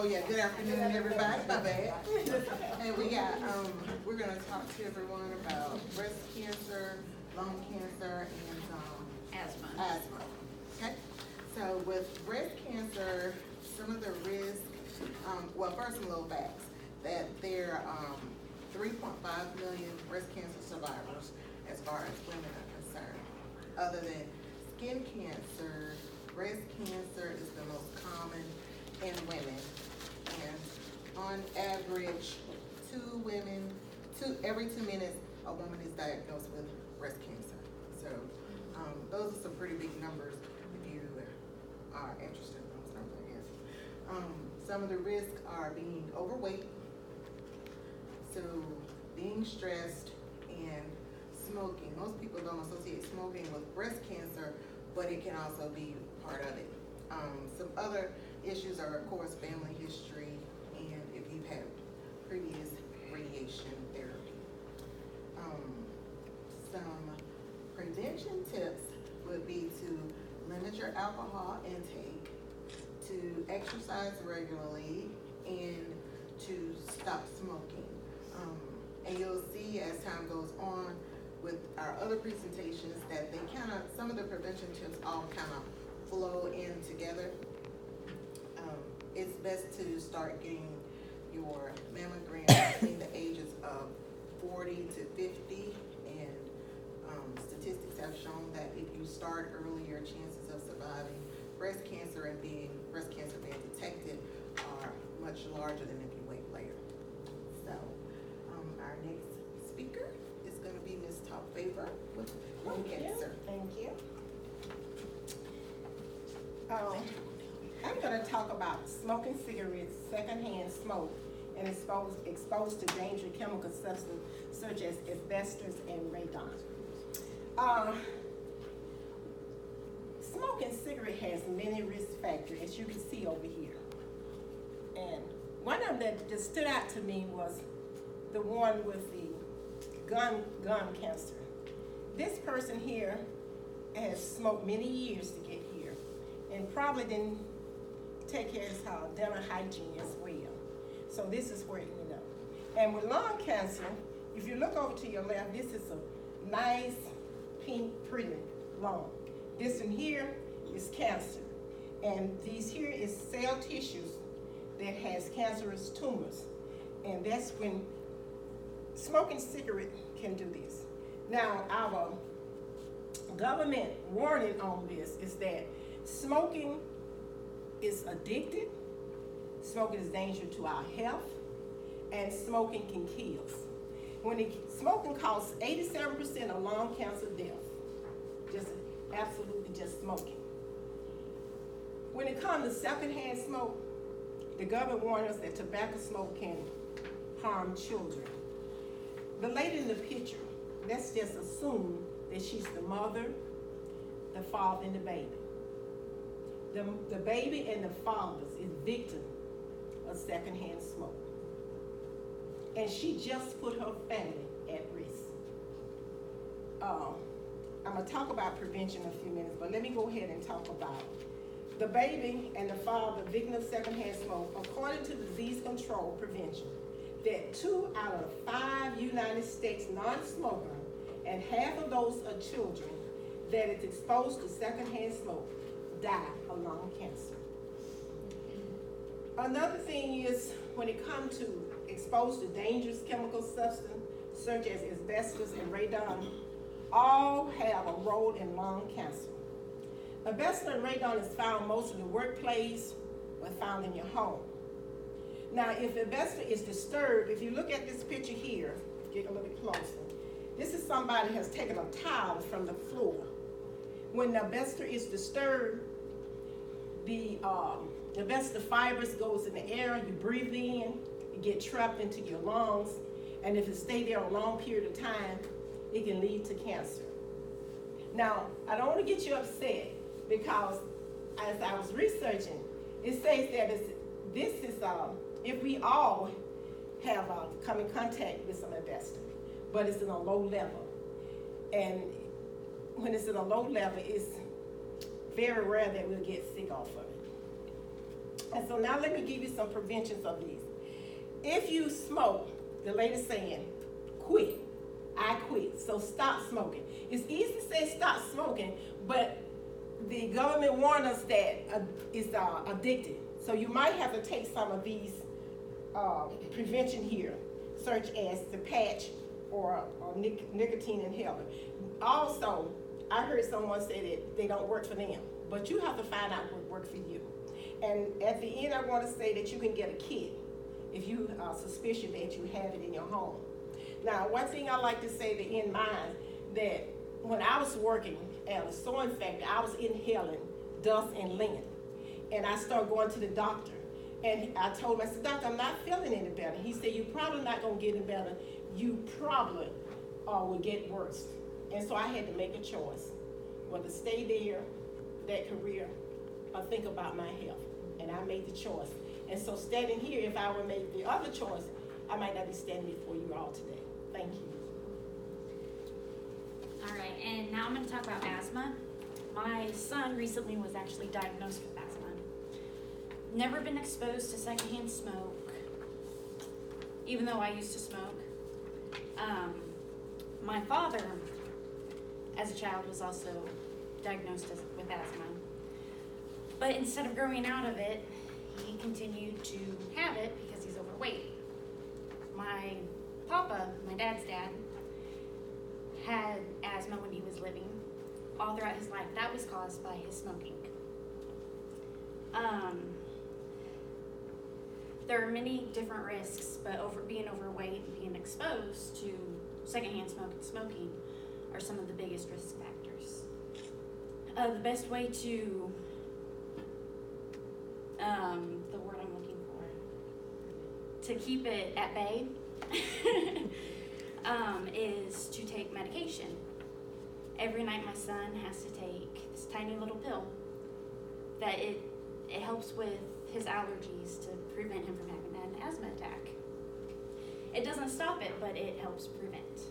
Oh yeah, good afternoon, everybody. My bad. And we're gonna talk to everyone about breast cancer, lung cancer, and Asthma. asthma. Okay. So with breast cancer, some of the risks. Well, first some little facts that there are 3.5 million breast cancer survivors as far as women are concerned. Other than skin cancer, breast cancer is the most common in women, and on average, every 2 minutes, a woman is diagnosed with breast cancer. So those are some pretty big numbers if you are interested in those numbers, I guess. Some of the risks are being overweight, so being stressed, and smoking. Most people don't associate smoking with breast cancer, but it can also be part of it. Some other issues are, of course, family history, and if you've had previous radiation therapy. Some prevention tips would be to limit your alcohol intake, to exercise regularly, and to stop smoking. And you'll see as time goes on with our other presentations that some of the prevention tips all kind of flow in together. It's best to start getting your mammogram between the ages of 40 to 50, and statistics have shown that if you start early, your chances of surviving breast cancer and breast cancer being detected are much larger than if you wait later. So, our next speaker is going to be Ms. Top Favor with lung cancer. Thank you. I'm going to talk about smoking cigarettes, secondhand smoke, and exposed to dangerous chemical substances such as asbestos and radon. Smoking cigarette has many risk factors, as you can see over here. And one of them that just stood out to me was the one with the gum cancer. This person here has smoked many years to get here, and probably didn't take care of his dental hygiene as well. So this is where it ended up. And with lung cancer, if you look over to your left, this is a nice, pink, pretty lung. This one here is cancer. And these here is cell tissues that has cancerous tumors. And that's when smoking cigarette can do this. Now, our government warning on this is that smoking is addictive, smoking is dangerous to our health, and smoking can kill. Smoking causes 87% of lung cancer death, absolutely just smoking. When it comes to secondhand smoke, the government warns us that tobacco smoke can harm children. The lady in the picture, let's just assume that she's the mother, the father, and the baby. The baby and the father is victim of secondhand smoke. And she just put her family at risk. I'm going to talk about prevention in a few minutes, but let me go ahead and talk about the baby and the father victim of secondhand smoke. According to Disease Control Prevention, that 2 out of 5 United States non-smokers, and half of those are children that is exposed to secondhand smoke, die of lung cancer. Another thing is when it comes to exposed to dangerous chemical substances such as asbestos and radon, all have a role in lung cancer. Asbestos and radon is found most in the workplace or found in your home. Now, if asbestos is disturbed, if you look at this picture here, get a little bit closer, this is somebody who has taken a towel from the floor. When the asbestos is disturbed, the asbestos fibers goes in the air, you breathe in, it get trapped into your lungs, and if it stay there a long period of time, it can lead to cancer. Now, I don't want to get you upset because as I was researching, it says that if we all have come in contact with some asbestos, but it's in a low level. And when it's in a low level, it's very rare that we'll get sick off of it. And so now let me give you some preventions of these. If you smoke, the lady's saying, quit. I quit. So stop smoking. It's easy to say stop smoking, but the government warned us that it's addicted. So you might have to take some of these prevention here, such as the patch or nicotine inhaler. Also, I heard someone say that they don't work for them, but you have to find out what works for you. And at the end, I want to say that you can get a kit if you are suspicious that you have it in your home. Now, one thing I like to say to end mine, that when I was working at a sewing factory, I was inhaling dust and lint. And I started going to the doctor. And I told him, I said, doctor, I'm not feeling any better. He said, you're probably not going to get any better. You probably will get worse. And so I had to make a choice, whether to stay there, that career, or think about my health. And I made the choice. And so standing here, if I would make the other choice, I might not be standing before you all today. Thank you. All right, and now I'm going to talk about asthma. My son recently was actually diagnosed with asthma. Never been exposed to secondhand smoke, even though I used to smoke. My father, as a child, was also diagnosed with asthma. But instead of growing out of it, he continued to have it because he's overweight. My papa, my dad's dad, had asthma when he was living all throughout his life. That was caused by his smoking. There are many different risks, but being overweight and being exposed to secondhand smoke and smoking are some of the biggest risk factors. The best way to, the word I'm looking for, to keep it at bay is to take medication. Every night my son has to take this tiny little pill that it helps with his allergies to prevent him from having an asthma attack. It doesn't stop it, but it helps prevent.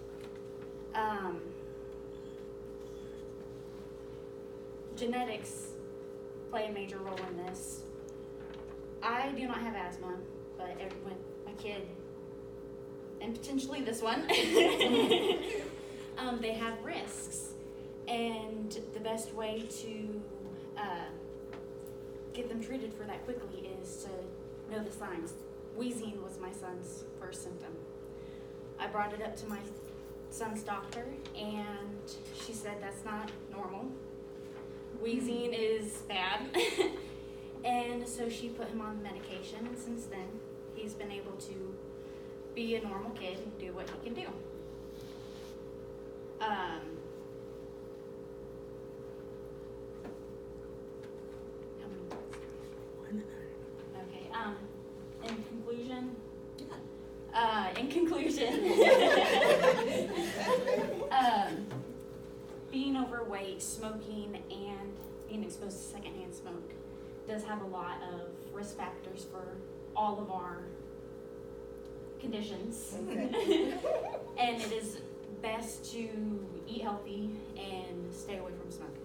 Genetics play a major role in this. I do not have asthma, but when my kid, and potentially this one, they have risks. And the best way to get them treated for that quickly is to know the signs. Wheezing was my son's first symptom. I brought it up to my son's doctor, and she said that's not normal. Wheezing is bad. And so she put him on medication, and since then, he's been able to be a normal kid and do what he can do. How many minutes? Okay, in conclusion, being overweight, smoking, and being exposed to secondhand smoke does have a lot of risk factors for all of our conditions. And it is best to eat healthy and stay away from smoking.